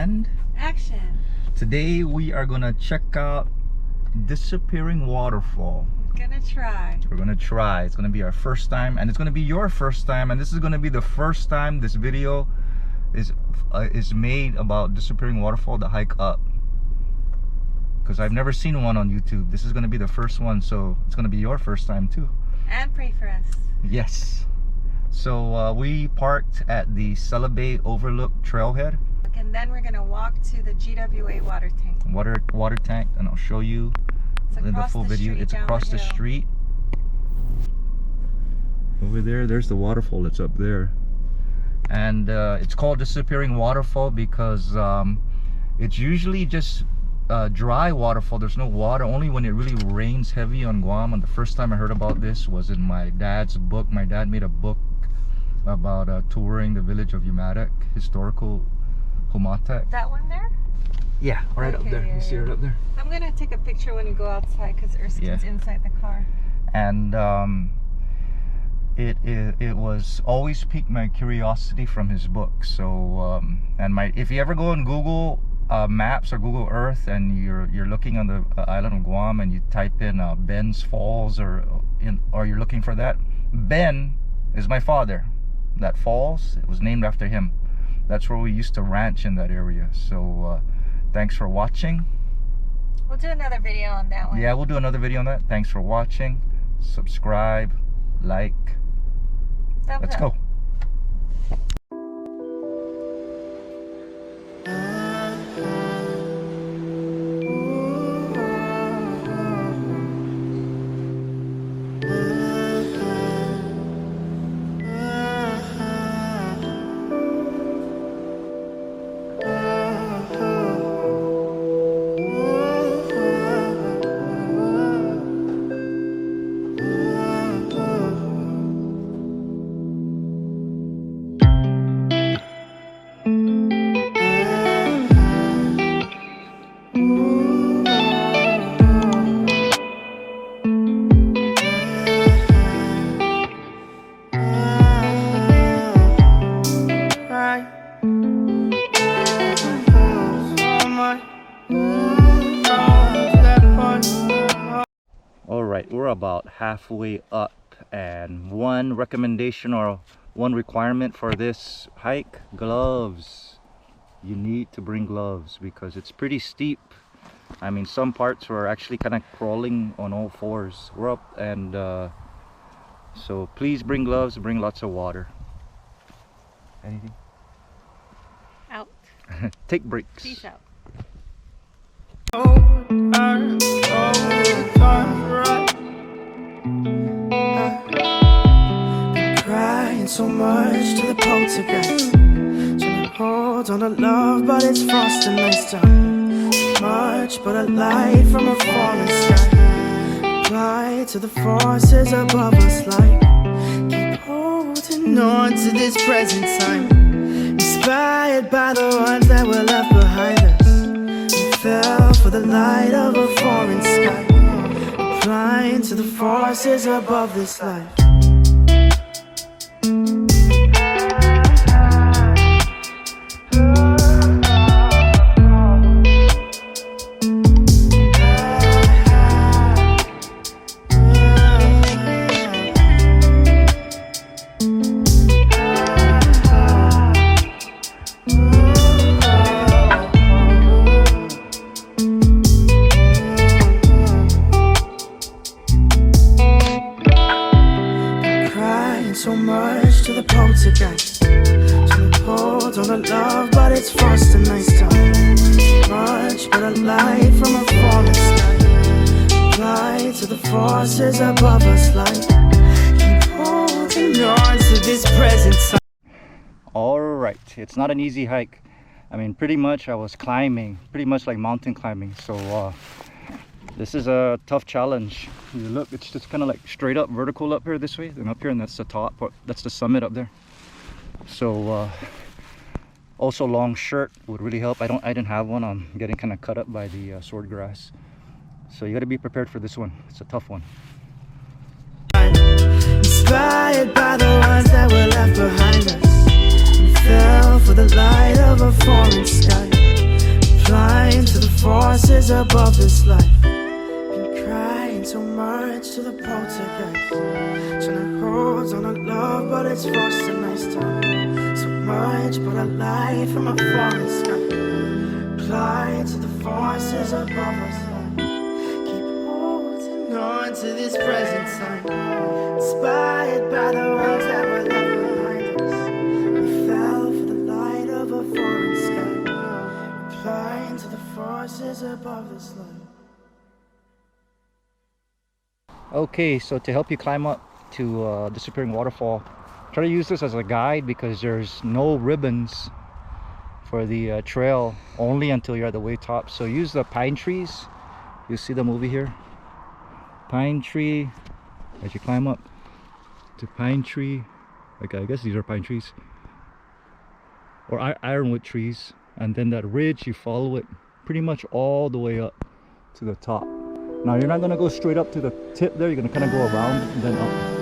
and action. Today we are gonna check out Disappearing Waterfall. We're gonna try. It's gonna be our first time, and it's gonna be your first time, and this is gonna be the first time this video is made about Disappearing Waterfall, the hike up, because I've never seen one on YouTube. This is gonna be the first one, so it's gonna be your first time too. And pray for us. Yes. So we parked at the Sella Bay overlook trailhead, And then we're gonna walk to the GWA water tank. Water tank, and I'll show you in the full video. It's across the street. Over there, there's the waterfall that's up there. And it's called Disappearing Waterfall because it's usually just dry waterfall. There's no water, only when it really rains heavy on Guam. And the first time I heard about this was in my dad's book. My dad made a book about touring the village of Umatek, historical Humatek. That one there? Yeah, right up there. You see it up there? I'm gonna take a picture when we go outside because Erskine's inside the car. And it was always piqued my curiosity from his book. So if you ever go on Google Maps or Google Earth and you're looking on the island of Guam and you type in Ben's Falls or you're looking for that, Ben is my father. That falls, it was named after him. That's where we used to ranch in that area. So thanks for watching. We'll do another video on that one. Yeah, we'll do another video on that. Thanks for watching. Subscribe, like. Let's go. Alright, we're about halfway up, and one recommendation or one requirement for this hike: gloves. You need to bring gloves because it's pretty steep. I mean, some parts were actually kind of crawling on all fours. We're up, and so please bring gloves, bring lots of water. Anything? Out. Take breaks. Peace out. Crying so much to the poltergeist, trying to hold on to love, but it's frost and nice time. Much but a light from a falling sky, apply to the forces above us, like keep holding on to this present time, inspired by the ones that were left behind us. We fell for the light of a foreign sky, applying to the forces above this life. So much to the poltergeist, trying to hold on to love, but it's frost and nice time. Much but a light from a falling sky, apply to the forces above us, like keep holding on to this present time. Alright, it's not an easy hike. I mean, pretty much I was climbing, pretty much like mountain climbing. So this is a tough challenge. You look, it's just kind of like straight up vertical up here this way, and up here, and that's the top, that's the summit up there. So also long shirt would really help. I didn't have one. I'm getting kind of cut up by the sword grass, so you got to be prepared for this one. It's a tough one. Inspired by the ones that were left behind us, we fell for the light of a foreign sky, forces above this life. Been crying so much to the poltergeist. Trying to hold on to love, but it's frost and nice time. So much, but a light from a falling sky. Applied to the forces above us. Keep holding on to this present time. Inspired by the ones that were left behind us. We fell for the light of a foreign sky. Applying to the forces above this life. Okay, so to help you climb up to Disappearing Waterfall, try to use this as a guide because there's no ribbons for the trail, only until you're at the way top. So use the pine trees. You see them over here. Pine tree, as you climb up to pine tree, okay, I guess these are pine trees or ironwood trees, and then that ridge, you follow it pretty much all the way up to the top. Now you're not going to go straight up to the tip there, you're going to kind of go around and then up.